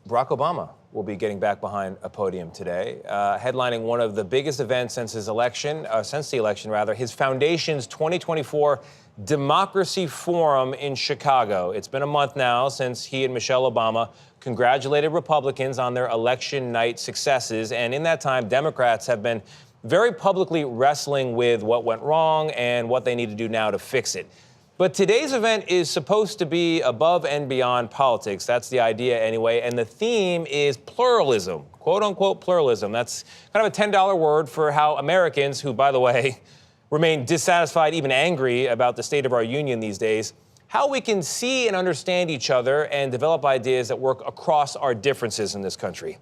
Barack Obama will be getting back behind a podium today, headlining one of the biggest events since the election, his foundation's 2024 Democracy Forum in Chicago. It's been a month now since he and Michelle Obama congratulated Republicans on their election night successes. And in that time, Democrats have been very publicly wrestling with what went wrong and what they need to do now to fix it. But today's event is supposed to be above and beyond politics. That's the idea anyway. And the theme is pluralism, quote unquote pluralism. That's kind of a $10 word for how Americans, who, by the way, remain dissatisfied, even angry about the state of our union these days, how we can see and understand each other and develop ideas that work across our differences in this country.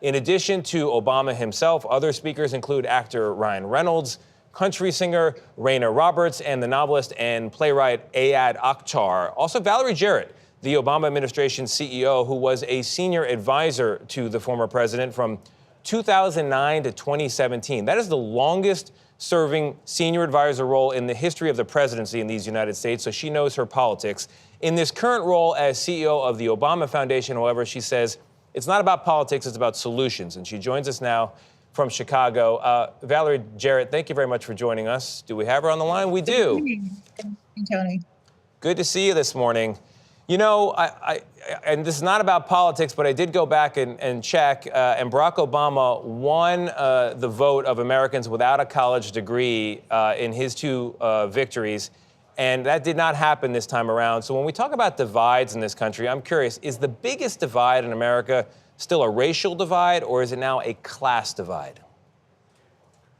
In addition to Obama himself, other speakers include actor Ryan Reynolds, country singer Raina Roberts, and the novelist and playwright Ayad Akhtar. Also, Valerie Jarrett, the Obama administration's CEO, who was a senior advisor to the former president from 2009 to 2017. That is the longest serving senior advisor role in the history of the presidency in these United States, so she knows her politics. In this current role as CEO of the Obama Foundation, however, she says it's not about politics, it's about solutions. And she joins us now from Chicago. Valerie Jarrett, thank you very much for joining us. Do we have her on the line? We do. Thank you, Tony. Good to see you this morning. You know, and this is not about politics, but I did go back and check, and Barack Obama won the vote of Americans without a college degree in his two victories, and that did not happen this time around. So when we talk about divides in this country, I'm curious, is the biggest divide in America still a racial divide, or is it now a class divide?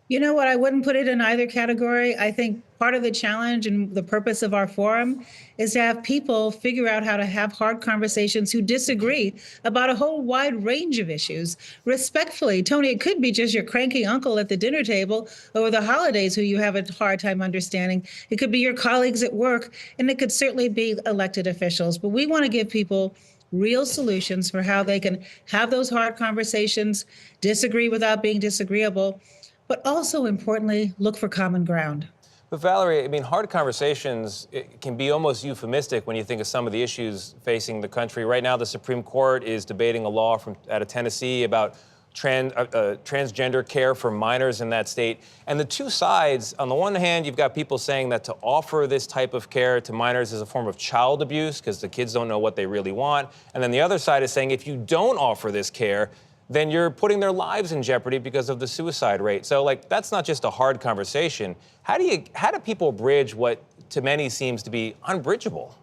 You know what? I wouldn't put it in either category. I think part of the challenge and the purpose of our forum is to have people figure out how to have hard conversations who disagree about a whole wide range of issues respectfully. Tony, it could be just your cranky uncle at the dinner table over the holidays who you have a hard time understanding. It could be your colleagues at work, and it could certainly be elected officials. But we want to give people real solutions for how they can have those hard conversations, disagree without being disagreeable, but also importantly, look for common ground. But Valerie, I mean, hard conversations it can be almost euphemistic when you think of some of the issues facing the country. Right now, the Supreme Court is debating a law out of Tennessee about transgender care for minors in that state. And the two sides, on the one hand, you've got people saying that to offer this type of care to minors is a form of child abuse because the kids don't know what they really want. And then the other side is saying if you don't offer this care, then you're putting their lives in jeopardy because of the suicide rate. So, like, that's not just a hard conversation. How do people bridge what to many seems to be unbridgeable?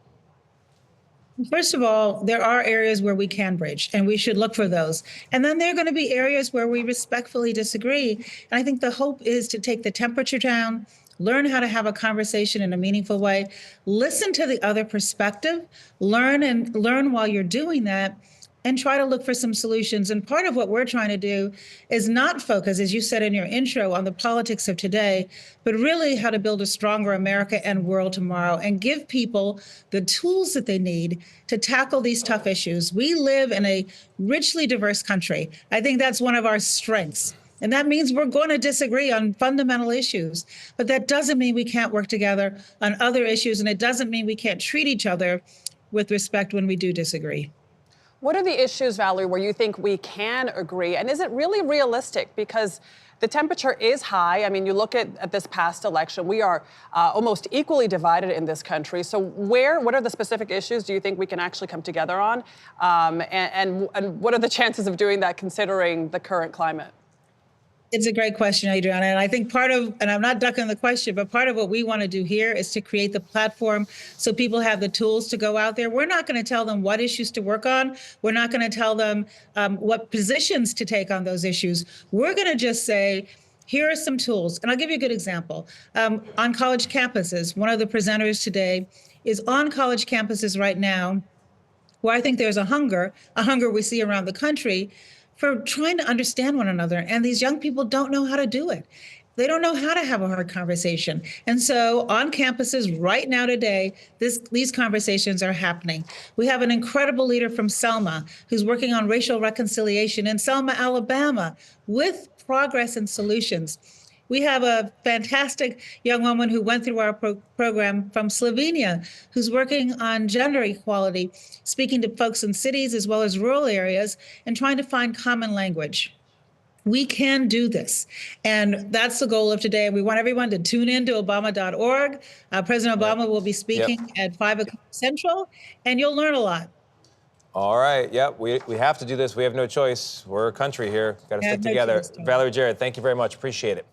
First of all, there are areas where we can bridge, and we should look for those. And then there are going to be areas where we respectfully disagree. And I think the hope is to take the temperature down, learn how to have a conversation in a meaningful way, listen to the other perspective, learn while you're doing that, and try to look for some solutions. And part of what we're trying to do is not focus, as you said in your intro, on the politics of today, but really how to build a stronger America and world tomorrow and give people the tools that they need to tackle these tough issues. We live in a richly diverse country. I think that's one of our strengths. And that means we're going to disagree on fundamental issues. But that doesn't mean we can't work together on other issues. And it doesn't mean we can't treat each other with respect when we do disagree. What are the issues, Valerie, where you think we can agree? And is it really realistic? Because the temperature is high. I mean, you look at this past election, we are almost equally divided in this country. So what are the specific issues do you think we can actually come together on? And what are the chances of doing that considering the current climate? It's a great question, Adriana. And I think and I'm not ducking the question, but part of what we want to do here is to create the platform so people have the tools to go out there. We're not going to tell them what issues to work on. We're not going to tell them what positions to take on those issues. We're going to just say, here are some tools. And I'll give you a good example. On college campuses, one of the presenters today is on college campuses right now, where I think there's a hunger we see around the country for trying to understand one another. And these young people don't know how to do it. They don't know how to have a hard conversation. And so on campuses right now today, these conversations are happening. We have an incredible leader from Selma who's working on racial reconciliation in Selma, Alabama, with progress and solutions. We have a fantastic young woman who went through our program from Slovenia, who's working on gender equality, speaking to folks in cities as well as rural areas and trying to find common language. We can do this. And that's the goal of today. We want everyone to tune in to Obama.org. President Obama will be speaking at 5 o'clock Central, and you'll learn a lot. All right. Yep. We have to do this. We have no choice. We're a country here. Got to stick together. Valerie Jarrett, thank you very much. Appreciate it.